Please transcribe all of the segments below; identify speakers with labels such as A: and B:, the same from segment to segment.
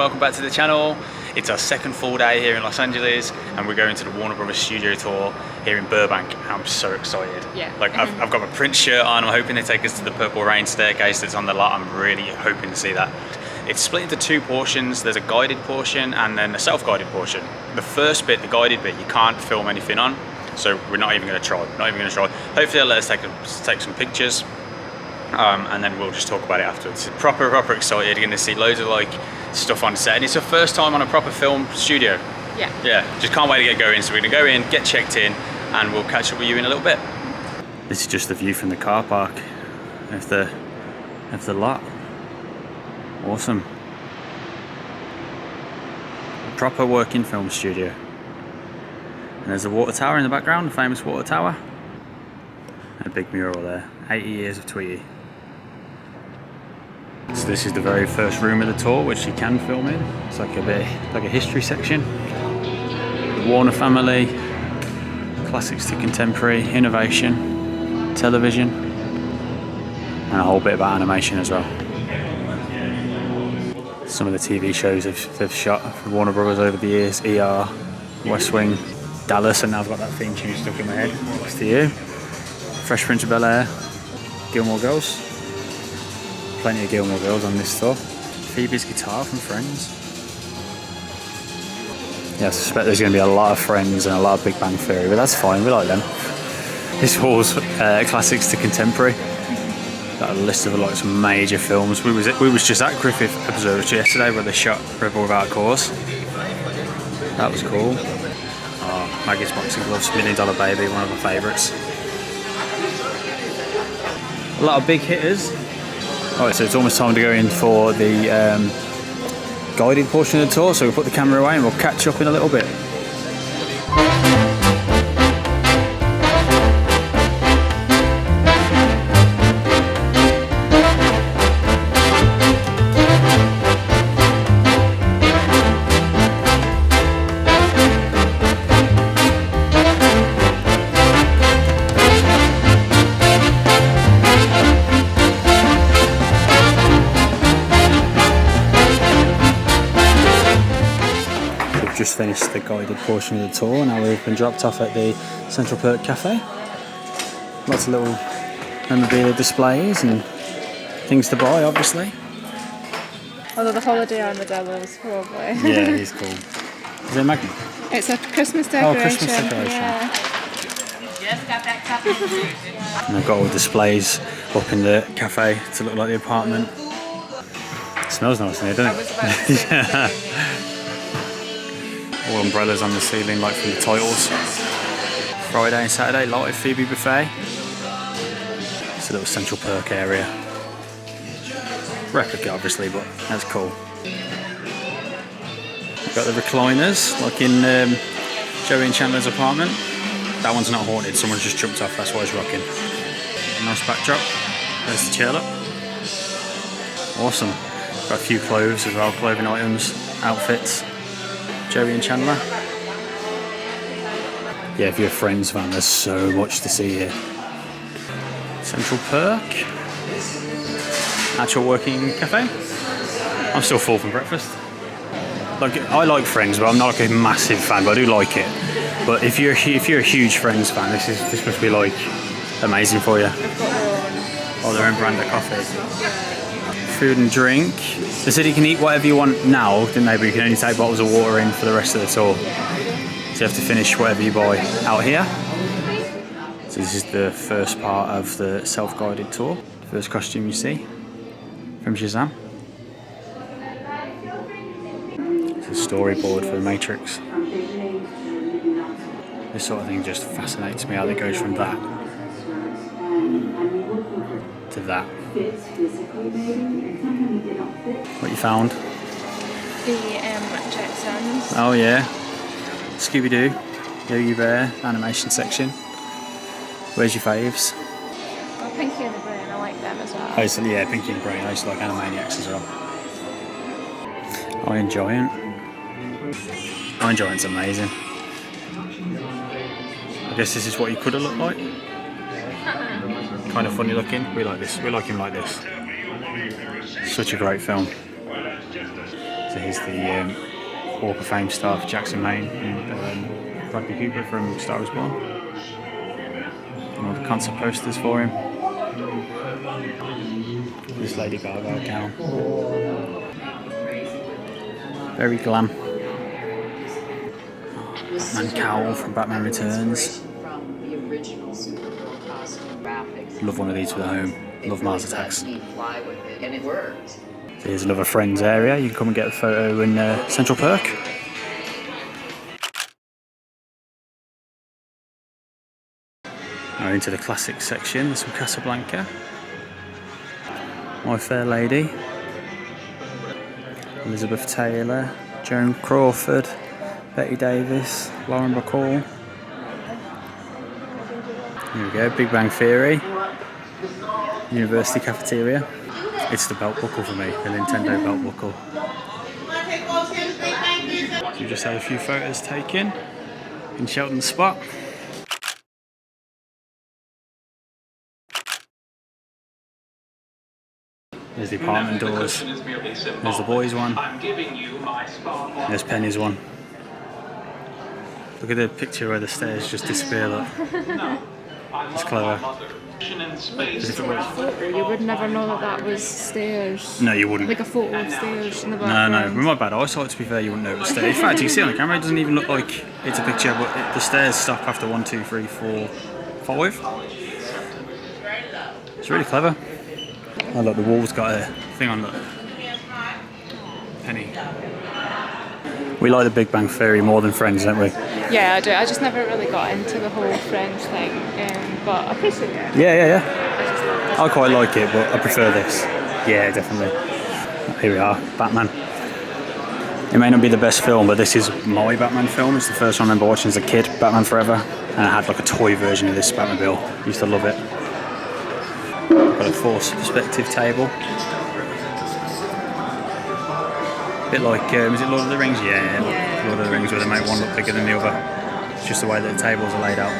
A: welcome back to the channel. It's our second full day here in Los Angeles and we're going to the Warner Brothers studio tour here in Burbank. I'm so excited.
B: Yeah.
A: Like I've got my Prince shirt on. I'm hoping they take us to the Purple Rain staircase that's on the lot. I'm really hoping to see that. It's split into two portions. There's a guided portion and then a self-guided portion. The first bit, the guided bit, you can't film anything on. So we're not even going to try. Hopefully they'll let us take some pictures. And then we'll just talk about it afterwards. Proper excited. You're going to see loads of like stuff on set, and it's the first time on a proper film studio. Yeah, just can't wait to get going. So we're going to go in, get checked in, and we'll catch up with you in a little bit. This is just the view from the car park of the lot. Awesome. A proper working film studio. And there's the water tower in the background, the famous water tower. And a big mural there. 80 years of Tweety. So this is the very first room of the tour, which you can film in. It's like a history section. The Warner family, classics to contemporary, innovation, television, and a whole bit about animation as well. Some of the TV shows they've shot for Warner Brothers over the years: ER, West Wing, Dallas, and now I've got that theme tune stuck in my head. Thanks to you. Fresh Prince of Bel-Air, Gilmore Girls. Plenty of Gilmore Girls on this tour. Phoebe's guitar from Friends. Yeah, I suspect there's going to be a lot of Friends and a lot of Big Bang Theory, but that's fine, we like them. This wall's classics to contemporary. Got a list of like some major films. We was just at Griffith Observatory yesterday where they shot Rebel Without Cause. That was cool. Oh, Maggie's Boxing Gloves, $1 Million Baby, one of my favourites. A lot of big hitters. Alright, so it's almost time to go in for the guided portion of the tour, so we'll put the camera away and we'll catch up in a little bit. Just finished the guided portion of the tour. Now we've been dropped off at the Central Perk Cafe. Lots of little memorabilia displays and things to buy, obviously.
B: Although the holiday armadillo is probably.
A: Yeah, he's cool. Is it a magnet?
B: It's a Christmas decoration.
A: Oh, Christmas decoration.
B: Yeah.
C: Just got that cup.
A: And they've got all the displays up in the cafe to look like the apartment. It smells nice in here, doesn't it?
B: I was about to say
A: Yeah. All umbrellas on the ceiling like from the titles. Friday and Saturday, live Phoebe buffet. It's a little Central Perk area. Replica obviously, but that's cool. We've got the recliners, like in Joey and Chandler's apartment. That one's not haunted, someone's just jumped off, that's why it's rocking. Nice backdrop. There's the chair up. Awesome. Got a few clothes as well, clothing items, outfits. Joey and Chandler. Yeah, if you're a Friends fan, there's so much to see here. Central Perk. Actual working cafe. I'm still full from breakfast. Like, I like Friends, but I'm not like a massive fan, but I do like it. But if you're a huge Friends fan, this must be like amazing for you. Oh, their own brand of coffee. Food and drink. They said you can eat whatever you want now, didn't they? But you can only take bottles of water in for the rest of the tour. So you have to finish whatever you buy out here. So this is the first part of the self-guided tour. First costume you see from Shazam. It's a storyboard for the Matrix. This sort of thing just fascinates me, how it goes from that to that. What you found?
B: The Jetsons.
A: Oh yeah. Scooby-Doo, Yogi Bear, animation section. Where's your faves?
B: Oh, Pinky and the Brain, I like them as well.
A: Oh, so yeah, Pinky and the Brain. I used to like Animaniacs as well. I enjoy it's amazing. I guess this is what he could have looked like. Kind of funny looking. We like this. We like him like this. Such a great film. So here's the Walk of Fame star for Jackson, Maine, and Bradley Cooper from Star Wars Born. And all the concert posters for him. This Lady Gaga gown. Very glam. Batman cowl from Batman Returns. Love one of these for the home. Love Mars Attacks. So here's another friends area. You can come and get a photo in Central Perk. Now into the classic section. There's some Casablanca. My Fair Lady. Elizabeth Taylor. Joan Crawford. Betty Davis. Lauren Bacall. Here we go. Big Bang Theory. University cafeteria. It's the belt buckle for me, the Nintendo belt buckle. So we just had a few photos taken in Shelton Spot. There's the apartment doors. There's the boys' one. There's Penny's one. Look at the picture where the stairs just disappear. Look. It's clever.
B: You would never know that was stairs.
A: No, you wouldn't.
B: Like a photo of stairs in the background.
A: No, with my bad eyesight, to be fair, you wouldn't know it was stairs. In fact, you see on the camera, it doesn't even look like it's a picture, but the stairs stop after 1, 2, 3, 4, 5. It's really clever. Oh look, the wall's got a thing on, look. Penny. We like the Big Bang Theory more than Friends, don't we?
B: Yeah, I do. I just never really got into the whole Friends thing, but I appreciate it.
A: Yeah. I quite like it, but I prefer this. Yeah, definitely. Here we are, Batman. It may not be the best film, but this is my Batman film. It's the first one I remember watching as a kid, Batman Forever. And I had like a toy version of this Batmobile. Used to love it. Got a forced perspective table. A bit like, is it Lord of the Rings? Yeah, Lord of the Rings, where they make one look bigger than the other. It's just the way that the tables are laid out.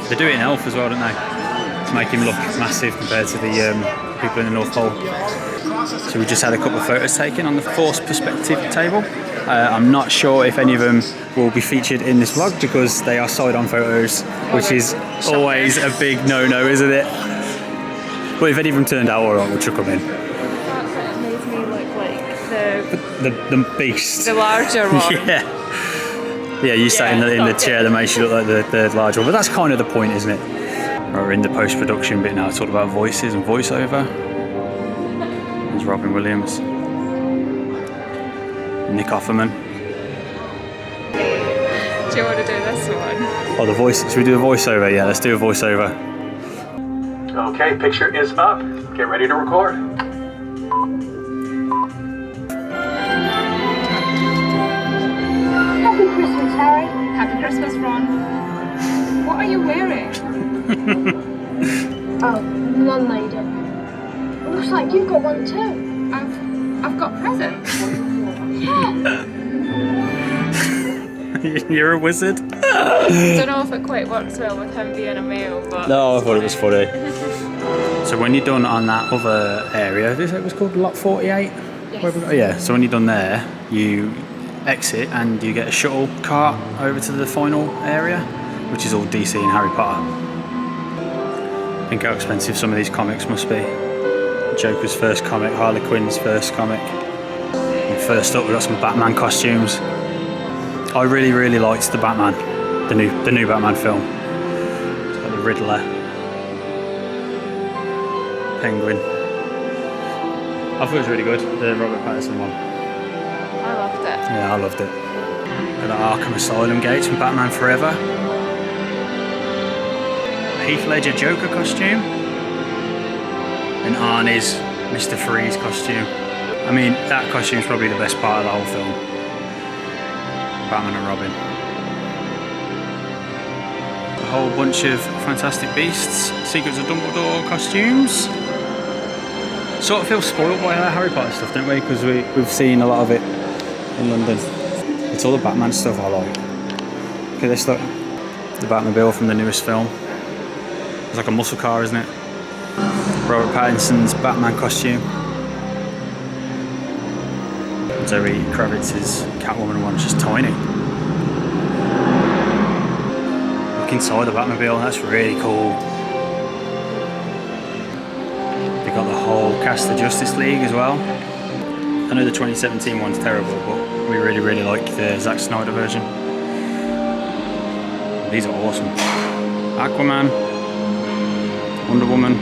A: They do it in Elf as well, don't they? To make him look massive compared to the people in the North Pole. So we just had a couple of photos taken on the forced perspective table. I'm not sure if any of them will be featured in this vlog because they are side-on photos, which is always a big no-no, isn't it? But if any of them turned out alright, we'll chuck them in.
B: That makes me look like
A: The beast.
B: the larger one.
A: Yeah, you sat in the chair that makes you look like the large one, but that's kind of the point, isn't it? We're in the post-production bit now, talk about voices and voiceover. There's Robin Williams. Nick Offerman.
B: Do you want to do this one?
A: Oh, the voice. Should we do a voiceover? Yeah, let's do a voiceover.
D: Okay, picture is up. Get ready to record.
E: Happy Christmas, Harry.
C: Happy Christmas, Ron. What are you wearing?
E: Oh, Mum made it. Looks like you've got one too.
C: I've got presents.
A: You're a wizard.
B: Don't know if it quite works well with him being a male, but...
A: No, I thought it was funny. So when you're done on that other area, this it was called Lot 48?
B: Yes.
A: Yeah, so when you're done there, you exit and you get a shuttle cart over to the final area, which is all DC and Harry Potter. Think how expensive some of these comics must be. Joker's first comic, Harley Quinn's first comic. And first up, we've got some Batman costumes. I really liked the Batman, the new Batman film. It's got the Riddler, Penguin. I thought it was really good, the Robert Pattinson one.
B: I loved it.
A: Yeah, I loved it. Got the Arkham Asylum gates from Batman Forever. Heath Ledger Joker costume. And Arnie's Mr. Freeze costume. I mean, that costume is probably the best part of the whole film. Batman and Robin. A whole bunch of Fantastic Beasts, Secrets of Dumbledore costumes. Sort of feel spoiled by that Harry Potter stuff, don't we? Because we've seen a lot of it in London. It's all the Batman stuff I like. Look at this, look. The Batmobile from the newest film. It's like a muscle car, isn't it? Robert Pattinson's Batman costume. Zoe Kravitz's Catwoman one, she's tiny. Look inside the Batmobile, that's really cool. They got the whole cast of Justice League as well. I know the 2017 one's terrible, but we really like the Zack Snyder version. These are awesome. Aquaman, Wonder Woman,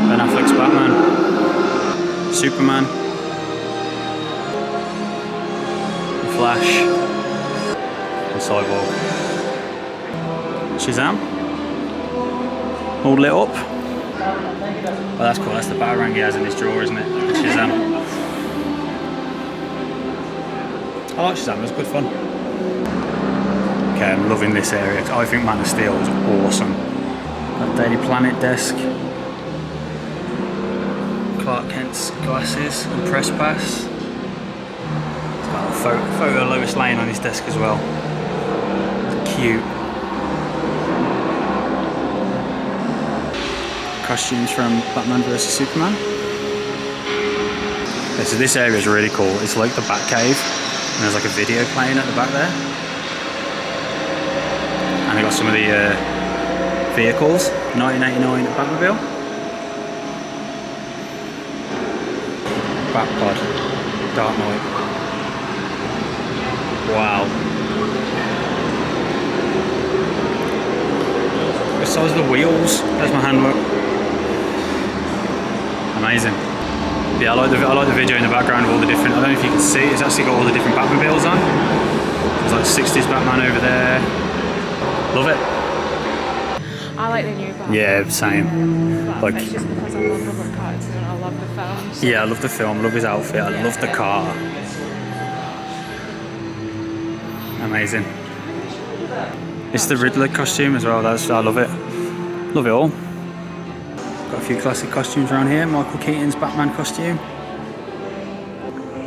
A: Ben Affleck's Batman, Superman, Flash, and Cyborg. Shazam, all lit up. Oh, that's cool, that's the Batarang he has in his drawer, isn't it? Shazam. I like Shazam, it was good fun. Okay, I'm loving this area. I think Man of Steel is awesome. That Daily Planet desk. Clark Kent's glasses and press pass. He's got a photo of Lois Lane on his desk as well. Cute. Costumes from Batman vs Superman. Okay, so this area is really cool. It's like the Batcave, and there's like a video playing at the back there. And they got some of the vehicles. 1989 Batmobile. Batpod. Dark Knight. Wow. The size of the wheels. There's my handbook. Amazing. Yeah, I like the video in the background of all the different. I don't know if you can see. It's actually got all the different Batmobiles on. There's like 60s Batman over there. Love it.
B: I like the new Batman.
A: Yeah, same.
B: But
A: Like,
B: it's just because I love Robert Pattinson and I love the film. So
A: yeah, I love the film, love his outfit, I love the car. Amazing. It's the Riddler costume as well. I love it. Love it all. Got a few classic costumes around here. Michael Keaton's Batman costume.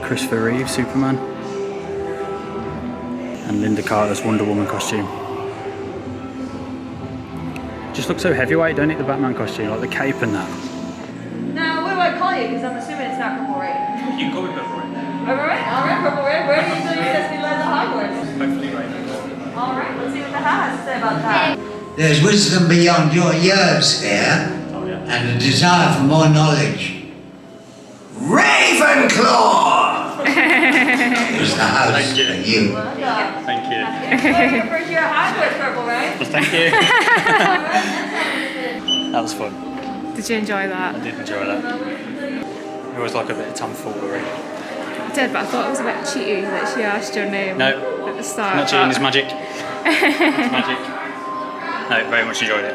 A: Christopher Reeve, Superman. And Linda Carter's Wonder Woman costume. Just looks so heavyweight, don't it, the Batman costume, like the cape and that.
F: Now, what do I call you? Because I'm assuming it's not Purple Rain.
A: You can call me Purple Rain.
F: Alright, Purple Rain. Where do you think Disneyland at Hogwarts?
A: Hopefully right.
F: Alright, let's see what the hat has to say about that.
G: There's wisdom beyond your years here,
A: Oh yeah.
G: and a desire for more knowledge. Ravenclaw! was the house
A: Thank you.
G: for you.
F: Welcome.
A: Thank you.
F: Enjoy your first year at Hogwarts, Purple Rain.
A: Thank you. That was fun.
B: did you enjoy that?
A: I did enjoy that. It was like a bit of tomfoolery.
B: I did, but I thought it was a bit cheaty that she asked your name
A: No,
B: at the start.
A: not cheating, it's magic. It's magic. No, very much enjoyed it.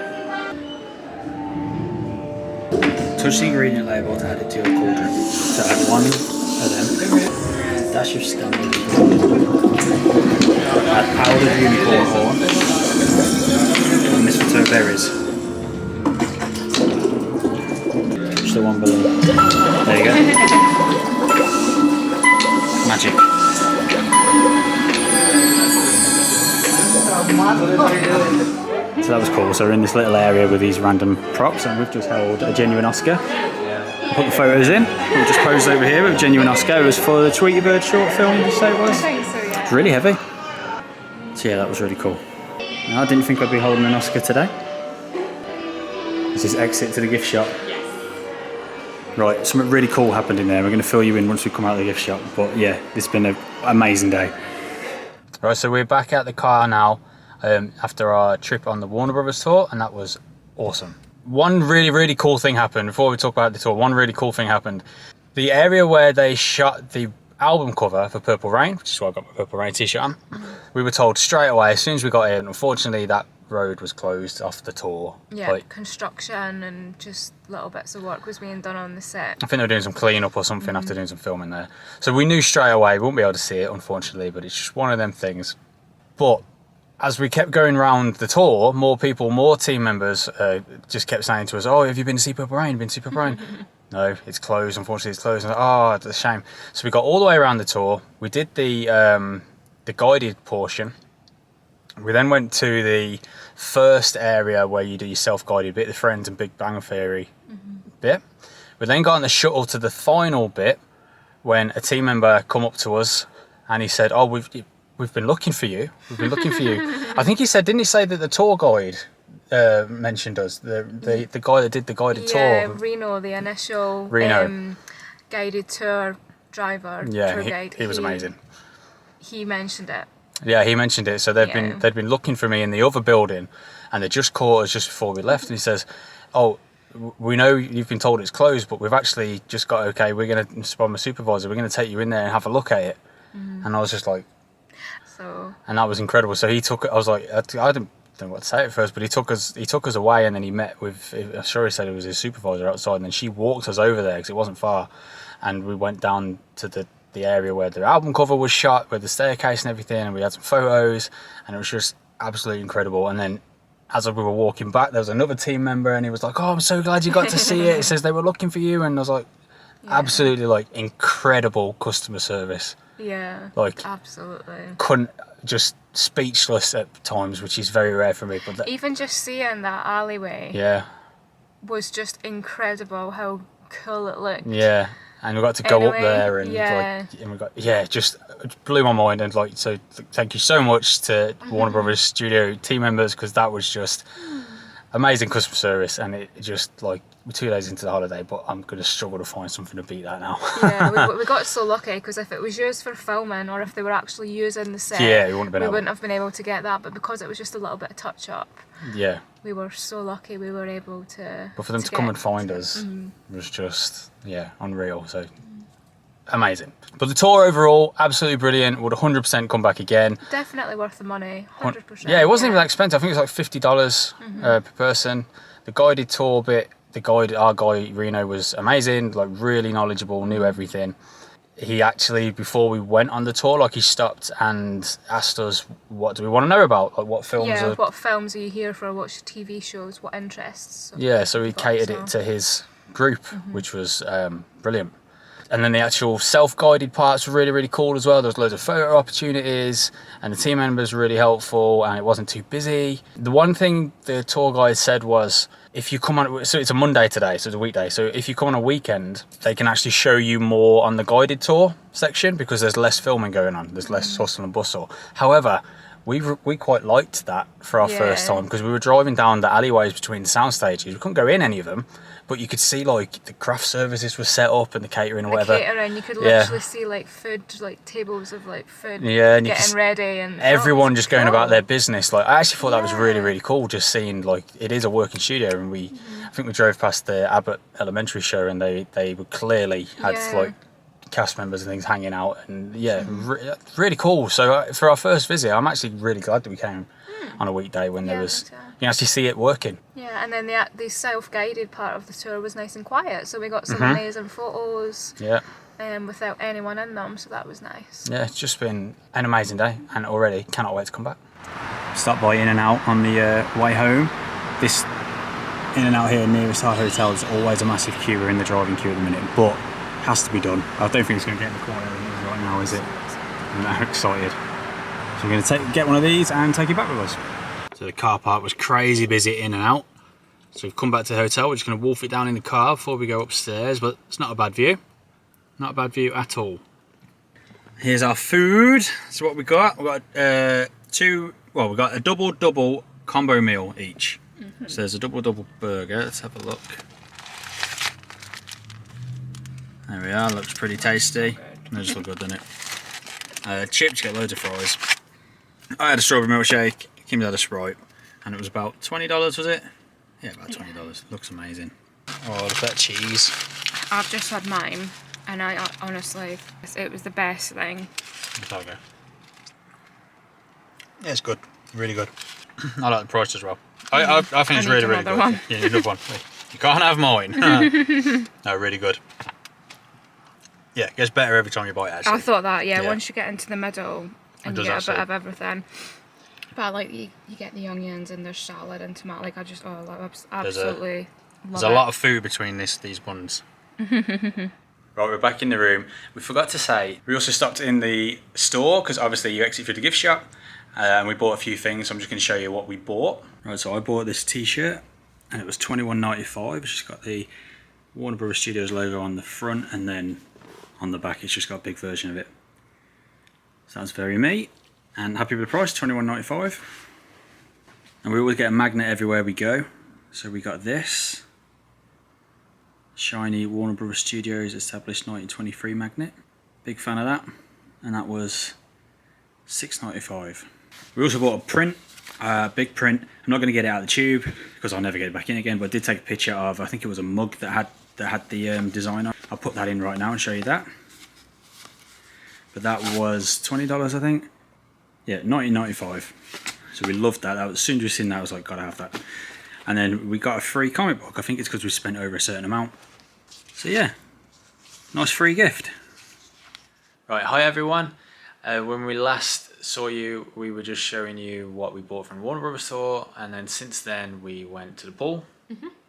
A: Touch the ingredient label to add it to your cauldron. So add one of them, dash of standard, add powdered unicorn horn, and mistletoe berries. Touch the one below. There you go. Magic. So that was cool. So we're in this little area with these random props, and we've just held a genuine Oscar. Put the photos in. We've just posed over here with genuine Oscar. It was for the Tweety Bird short film, did you say it was?
B: I think so, yeah.
A: It's really heavy. So yeah, that was really cool. Now, I didn't think I'd be holding an Oscar today. This is exit to the gift shop. Right, something really cool happened in there. We're going to fill you in once we come out of the gift shop. But yeah, it's been an amazing day. Right, so we're back at the car now after our trip on the Warner Brothers tour, and that was awesome. One really cool thing happened before we talk about the tour. One really cool thing happened. The area where they shot the album cover for Purple Rain, which is why I got my Purple Rain t-shirt on, we were told straight away as soon as we got in. Unfortunately, that road was closed off the tour.
B: Yeah,
A: Like,
B: construction and just little bits of work was being done on the set.
A: I think they were doing some cleanup or something after doing some filming there. So we knew straight away we wouldn't be able to see it, unfortunately, but it's just one of them things. But as we kept going around the tour, more people, more team members just kept saying to us, "Oh, have you been to see Purple Rain? Been to see Purple Rain?" No, it's closed. Unfortunately, it's closed. Oh, it's a shame. So we got all the way around the tour. We did the guided portion. We then went to the first area where you do your self-guided bit, the Friends and Big Bang Theory bit. We then got on the shuttle to the final bit, when a team member come up to us and he said, "Oh, we've been looking for you. We've been looking for you." I think he said, didn't he say that the tour guide mentioned us? The guy that did the guided tour.
B: Yeah, Reno, the initial guided tour driver.
A: Yeah,
B: tour guide.
A: he was amazing.
B: He mentioned it.
A: Yeah, he mentioned it. So they'd been looking for me in the other building, and they just caught us just before we left. And he says, "Oh, we know you've been told it's closed, but we've actually just got okay. We're going to, by my supervisor, we're going to take you in there and have a look at it." And I was just like, and that was incredible. So he took it. I was like, I didn't know what to say at first, but he took us away, and then he met with, I'm sure he said it was his supervisor outside, and then she walked us over there because it wasn't far, and we went down to the area where the album cover was shot, with the staircase and everything, and we had some photos, and it was just absolutely incredible. And then as we were walking back, there was another team member, and he was like, "Oh, I'm so glad you got to see it." He says they were looking for you, and I was like, absolutely, like, incredible customer service.
B: Yeah,
A: like,
B: absolutely.
A: Couldn't, just speechless at times, which is very rare for me. But
B: even just seeing that alleyway, was just incredible. How cool it looked. Yeah, and we got to go up there, and and we got just it blew my mind. And like, so thank you so much to Warner Brothers Studio team members, because that was just amazing customer service, and it just, like, we're 2 days into the holiday, but I'm going to struggle to find something to beat that now. we got so lucky, because if it was used for filming, or if they were actually using the set, we wouldn't have been able to get that. But because it was just a little bit of touch up, we were so lucky we were able to.
A: But for them to come and find us was just unreal. So amazing. But the tour overall, absolutely brilliant. Would 100% come back again.
B: Definitely worth the money, 100%.
A: Yeah, it wasn't even that expensive. I think it was like $50 per person. The guided tour bit, our guy Reno was amazing, like, really knowledgeable, knew everything. He actually, before we went on the tour, like, he stopped and asked us, what do we want to know about? Like, what films
B: what films are you here for? What TV shows? What interests?
A: So he catered it to his group, which was brilliant. And then the actual self-guided parts were really, really cool as well. There was loads of photo opportunities, and the team members were really helpful, and it wasn't too busy. The one thing the tour guide said was, if you come on, so it's a Monday today, so it's a weekday, so if you come on a weekend, they can actually show you more on the guided tour section, because there's less filming going on, there's less hustle and bustle. However, we quite liked that for our first time, because we were driving down the alleyways between the sound stages. We couldn't go in any of them, but you could see, like, the craft services were set up, and the catering or whatever.
B: Catering, you could literally see, like, food, like tables of, like, food
A: and
B: getting ready, and
A: everyone just going about their business. Like, I actually thought that was really, really cool, just seeing, like, it is a working studio. And I think we drove past the Abbott Elementary show, and they were clearly had like cast members and things hanging out, and really cool. So for our first visit, I'm actually really glad that we came on a weekday when there was, you can actually see it working. Yeah,
B: and then the self-guided part of the tour was nice and quiet, so we got some amazing photos. Without anyone in them, so that was nice. Yeah, it's just been an amazing day, and already cannot wait to come back. Stop by In-N-Out on the way home. This In-N-Out here nearest our hotel is always a massive queue. We're in the driving queue at the minute, but has to be done. I don't think it's going to get in the corner right now, is it? I'm not excited. So we're going to get one of these and take it back with us. So the car park was crazy busy at In-N-Out. So we've come back to the hotel. We're just going to wolf it down in the car before we go upstairs, but it's not a bad view. Not a bad view at all. Here's our food. So what we got? We got we got a double combo meal each. So there's a double burger. Let's have a look. There we are. Looks pretty tasty. They just look good, doesn't it? Chips, get loads of fries. I had a strawberry milkshake. Kim's had a Sprite, and it was about $20, was it? Yeah, about $20. Looks amazing. Oh, look at that cheese. I've just had mine, and I honestly, it was the best thing.
A: Okay. Yeah, it's good. Really good. I like the price as well. I think it's really, really good.
B: One.
A: Yeah, another one. You can't have mine. No, really good. Yeah, it gets better every time you buy it, actually.
B: I thought that, once you get into the middle and you get a bit of everything. But I like you get the onions and there's salad and tomato. Like, I just, absolutely love
A: There's a lot of food between these buns. Right, we're back in the room. We forgot to say, we also stopped in the store, because obviously you exit through the gift shop, and we bought a few things, so I'm just going to show you what we bought. Right, so I bought this t-shirt, and it was $21.95. It's got the Warner Brothers Studios logo on the front, and then on the back. It's just got a big version of it. So that's very me. And happy with the price, $21.95. And we always get a magnet everywhere we go. So we got this shiny Warner Bros. Studios established 1923 magnet. Big fan of that. And that was $6.95. We also bought a print, big print. I'm not going to get it out of the tube because I'll never get it back in again. But I did take a picture of, I think it was a mug that had the design on. I'll put that in right now and show you that. But that was $20, I think. Yeah, $19.95. So we loved that. As soon as we seen that, I was like, gotta have that. And then we got a free comic book. I think it's because we spent over a certain amount. So yeah, nice free gift. Right, hi everyone. When we last saw you, we were just showing you what we bought from Warner Bros. Store, and then since then we went to the pool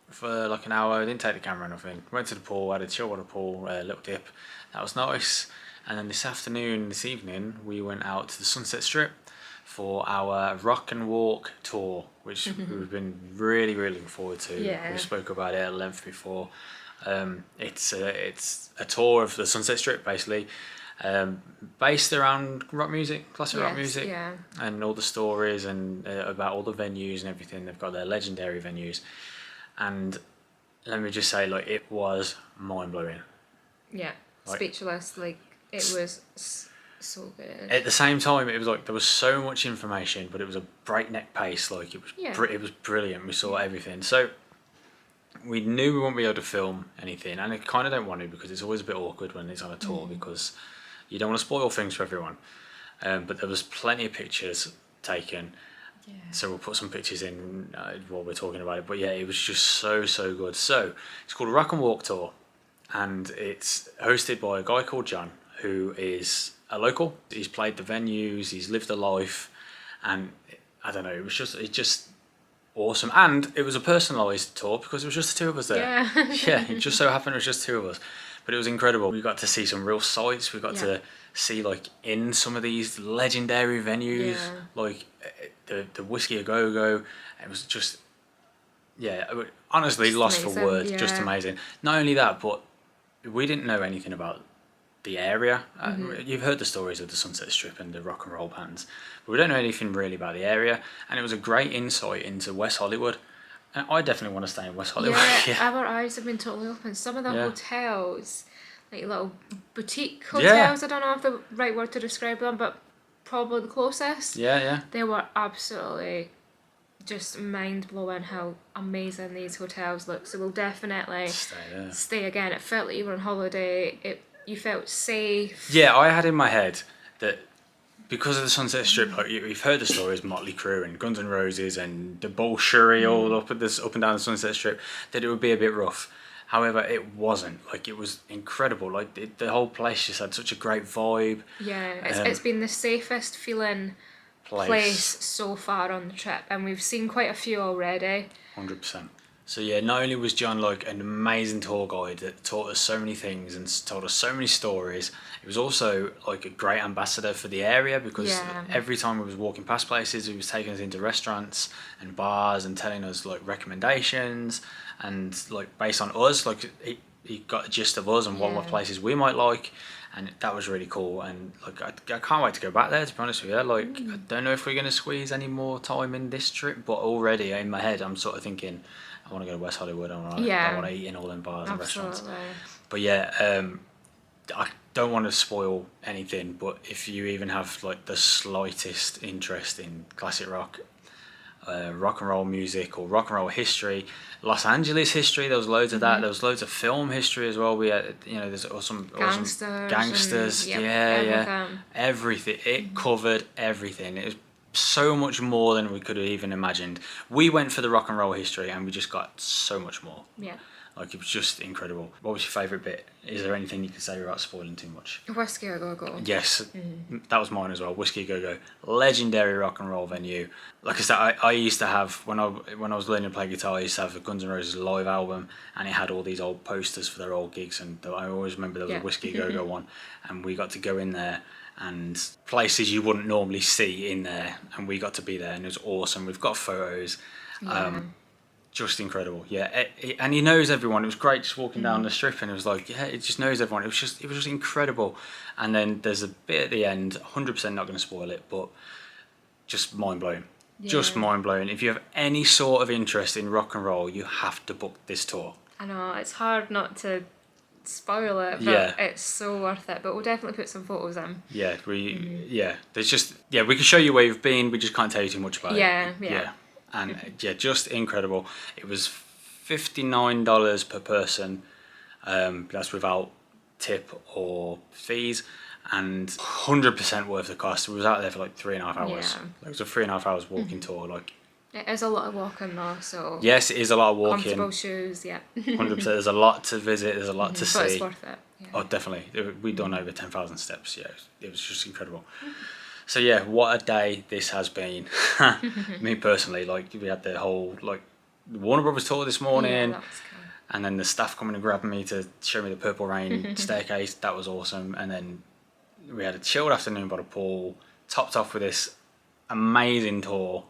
A: for like an hour. Didn't take the camera or nothing. Went to the pool, had a chill water pool, a little dip. That was nice. And then this evening, we went out to the Sunset Strip for our rock and walk tour, which we've been really looking forward to.
B: Yeah.
A: We spoke about it at length before. It's a tour of the Sunset Strip, basically, based around rock music, classic rock music,
B: yeah.
A: and all the stories and about all the venues and everything. They've got their legendary venues, and let me just say, like, it was mind blowing.
B: Yeah,
A: Like,
B: speechless. Like, it was so good.
A: At the same time, it was like there was so much information, but it was a breakneck pace. Like, it was it was brilliant. We saw everything. So we knew we wouldn't be able to film anything, and I kind of don't want to, because it's always a bit awkward when it's on a tour because you don't want to spoil things for everyone. But there was plenty of pictures taken. Yeah. So we'll put some pictures in while we're talking about it. But yeah, it was just so good. So it's called a Rock and Walk Tour, and it's hosted by a guy called John, who is a local. He's played the venues, he's lived a life, and I don't know, it's just awesome. And it was a personalised tour because it was just the two of us there.
B: Yeah.
A: Yeah, it just so happened it was just two of us. But it was incredible. We got to see some real sights. We got to see, like, in some of these legendary venues, like the Whiskey A Go Go. It was just, honestly, just lost
B: amazing,
A: for words. Just amazing. Not only that, but we didn't know anything about the area. You've heard the stories of the Sunset Strip and the rock and roll bands, but we don't know anything really about the area. And it was a great insight into West Hollywood. And I definitely want to stay in West Hollywood.
B: Yeah, our eyes have been totally open. Some of the hotels, like little boutique hotels, I don't know if the right word to describe them, but probably the closest.
A: Yeah.
B: They were absolutely just mind-blowing how amazing these hotels look. So we'll definitely stay again. It felt like you were on holiday. You felt safe.
A: Yeah, I had in my head that because of the Sunset Strip, like, you've heard the stories, Motley Crue and Guns N' Roses and the Bolshoi all up and down the Sunset Strip, that it would be a bit rough. However, it wasn't. Like, it was incredible. Like, the whole place just had such a great vibe.
B: Yeah, it's been the safest feeling place so far on the trip, and we've seen quite a few already.
A: 100%. So yeah, not only was John like an amazing tour guide that taught us so many things and told us so many stories, he was also like a great ambassador for the area, because every time we was walking past places, he was taking us into restaurants and bars and telling us like recommendations, and like based on us, like he got a gist of us and what places we might like, and that was really cool. And like I can't wait to go back there, to be honest with you. Like I don't know if we're gonna squeeze any more time in this trip, but already in my head I'm sort of thinking, I want to go to West Hollywood. I want to eat in all them bars and restaurants. But yeah, I don't want to spoil anything. But if you even have like the slightest interest in classic rock, rock and roll music, or rock and roll history, Los Angeles history, there was loads of that. There was loads of film history as well. We had, there's awesome gangsters. Everything. It covered everything. It was so much more than we could have even imagined. We went for the rock and roll history, and we just got so much more. Yeah. Like, it was just incredible. What was your favourite bit? Is there anything you could say without spoiling too much?
B: Whiskey A Go Go.
A: Yes, that was mine as well. Whiskey A Go Go, legendary rock and roll venue. Like I said, I used to have, when I was learning to play guitar, I used to have a Guns N' Roses live album, and it had all these old posters for their old gigs, and I always remember there was a Whiskey A Go Go one, and we got to go in there, and places you wouldn't normally see in there, and we got to be there, and it was awesome. We've got photos. just incredible. Yeah, and he knows everyone. It was great just walking down the strip, and it was like, yeah, it just knows everyone. It was just incredible. And then there's a bit at the end, 100% not going to spoil it, but just mind blowing. Yeah. Just mind blowing. If you have any sort of interest in rock and roll, you have to book this tour.
B: I know, it's hard not to spoil it, but it's so worth it. But we'll definitely put some photos in. Yeah,
A: there's just, we can show you where you've been, we just can't tell you too much about it.
B: Yeah.
A: And just incredible. It was $59 per person. That's without tip or fees, and 100% worth the cost. We was out there for like 3.5 hours. It was a 3.5 hours walking tour. Like,
B: it is a lot of walking though, so
A: yes, it is a lot of walking.
B: Comfortable shoes,
A: 100%. There's a lot to visit. There's a lot to see.
B: But it's worth it. Yeah.
A: Oh, definitely. We've done over 10,000 steps. Yeah, it was just incredible. So yeah, what a day this has been. Me personally, like, we had the whole like Warner Brothers tour this morning,
B: that was cool.
A: And then the staff coming and grabbing me to show me the Purple Rain staircase. That was awesome. And then we had a chilled afternoon by the pool, topped off with this amazing tour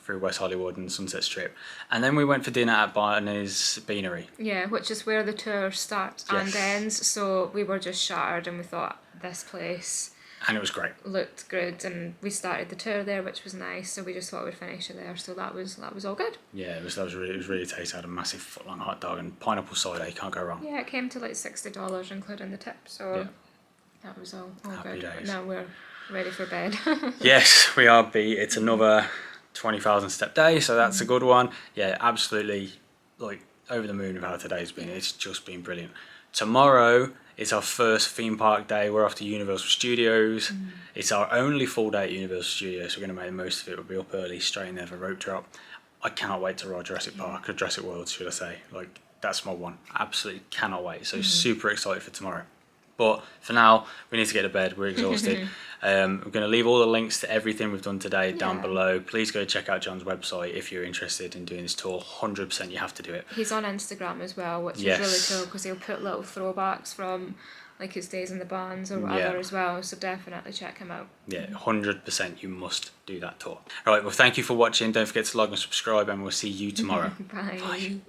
A: through West Hollywood and Sunset Strip, and then we went for dinner at Barney's Beanery. Yeah,
B: which is where the tour starts and ends. So we were just shattered, and we thought this place.
A: And it was great.
B: Looked good, and we started the tour there, which was nice. So we just thought we'd finish it there. So that was all good.
A: Yeah, it was really tasty. I had a massive foot-long hot dog and pineapple cider. You can't go wrong.
B: Yeah, it came to like $60, including the tip. So that was all
A: Happy
B: good.
A: Days.
B: But now we're ready for bed.
A: Yes, we are. It's another 20,000 step day, so that's a good one. Yeah, absolutely, like, over the moon with how today's been. It's just been brilliant. Tomorrow is our first theme park day. We're off to Universal Studios. It's our only full day at Universal Studios, so we're going to make the most of it. We'll be up early, straight in there for rope drop. I cannot wait to ride Jurassic Park, or Jurassic World, should I say. Like, that's my one. Absolutely cannot wait. So super excited for tomorrow. But for now, we need to get to bed. We're exhausted. We're going to leave all the links to everything we've done today down below. Please go check out John's website if you're interested in doing this tour. 100% you have to do it.
B: He's on Instagram as well, which is really cool, because he'll put little throwbacks from like his days in the bands or whatever as well. So definitely check him out.
A: Yeah, 100% you must do that tour. All right, well, thank you for watching. Don't forget to like and subscribe, and we'll see you tomorrow.
B: Bye.